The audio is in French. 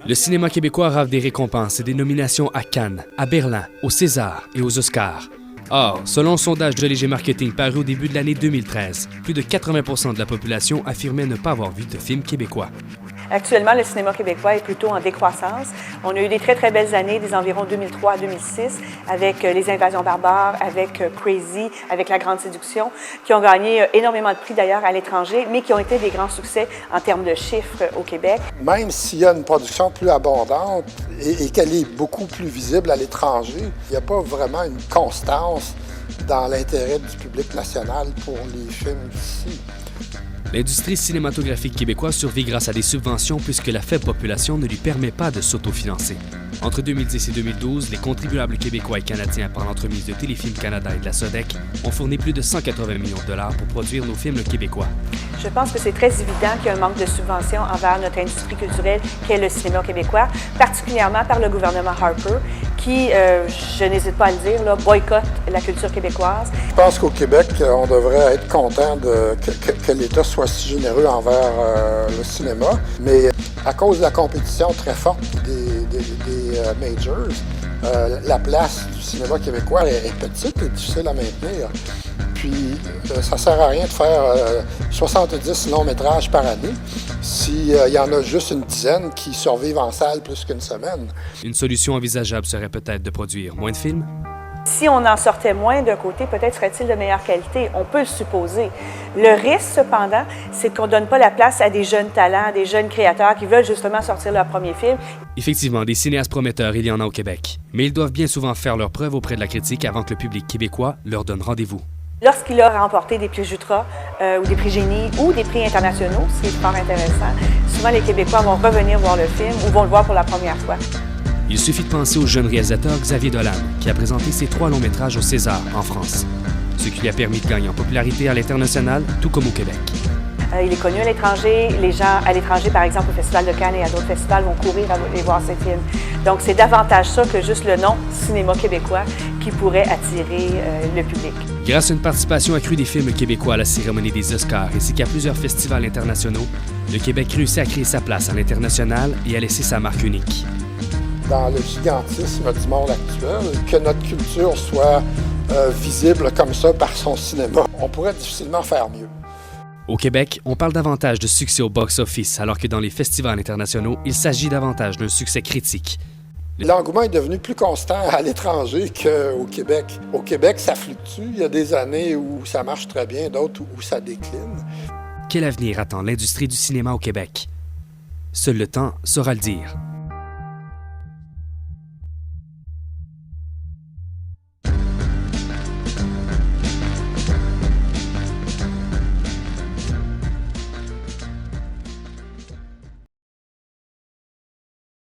Le cinéma québécois rave des récompenses et des nominations à Cannes, à Berlin, aux Césars et aux Oscars. Or, selon un sondage de Léger Marketing paru au début de l'année 2013, plus de 80% de la population affirmait ne pas avoir vu de film québécois. Actuellement, le cinéma québécois est plutôt en décroissance. On a eu des très, très belles années, des environs 2003 à 2006, avec Les Invasions barbares, avec Crazy, avec La Grande Séduction, qui ont gagné énormément de prix d'ailleurs à l'étranger, mais qui ont été des grands succès en termes de chiffres au Québec. Même s'il y a une production plus abondante et qu'elle est beaucoup plus visible à l'étranger, il n'y a pas vraiment une constance dans l'intérêt du public national pour les films d'ici. L'industrie cinématographique québécoise survit grâce à des subventions puisque la faible population ne lui permet pas de s'autofinancer. Entre 2010 et 2012, les contribuables québécois et canadiens par l'entremise de Téléfilm Canada et de la SODEC ont fourni plus de 180 millions de dollars pour produire nos films québécois. Je pense que c'est très évident qu'il y a un manque de subventions envers notre industrie culturelle qu'est le cinéma québécois, particulièrement par le gouvernement Harper, qui, je n'hésite pas à le dire, là, boycotte la culture québécoise. Je pense qu'au Québec, on devrait être content que l'État soit si généreux envers le cinéma, mais à cause de la compétition très forte des majors, la place du cinéma québécois est petite et difficile à maintenir. Puis, ça ne sert à rien de faire 70 longs-métrages par année s'il y en a juste une dizaine qui survivent en salle plus qu'une semaine. Une solution envisageable serait peut-être de produire moins de films? Si on en sortait moins d'un côté, peut-être serait-il de meilleure qualité. On peut le supposer. Le risque, cependant, c'est qu'on ne donne pas la place à des jeunes talents, des jeunes créateurs qui veulent justement sortir leur premier film. Effectivement, des cinéastes prometteurs, il y en a au Québec. Mais ils doivent bien souvent faire leurs preuves auprès de la critique avant que le public québécois leur donne rendez-vous. Lorsqu'il a remporté des prix Jutra ou des prix Génie ou des prix internationaux, ce qui est fort intéressant, souvent les Québécois vont revenir voir le film ou vont le voir pour la première fois. Il suffit de penser au jeune réalisateur Xavier Dolan, qui a présenté ses 3 longs-métrages au César, en France, ce qui lui a permis de gagner en popularité à l'international, tout comme au Québec. Il est connu à l'étranger. Les gens à l'étranger, par exemple, au Festival de Cannes et à d'autres festivals, vont courir aller voir ses films. Donc, c'est davantage ça que juste le nom cinéma québécois qui pourrait attirer le public. Grâce à une participation accrue des films québécois à la cérémonie des Oscars ainsi qu'à plusieurs festivals internationaux, le Québec réussit à créer sa place à l'international et à laisser sa marque unique. Dans le gigantisme du monde actuel, que notre culture soit visible comme ça par son cinéma, on pourrait difficilement faire mieux. Au Québec, on parle davantage de succès au box-office, alors que dans les festivals internationaux, il s'agit davantage d'un succès critique. L'engouement est devenu plus constant à l'étranger qu'au Québec. Au Québec, ça fluctue. Il y a des années où ça marche très bien, d'autres où ça décline. Quel avenir attend l'industrie du cinéma au Québec? Seul le temps saura le dire.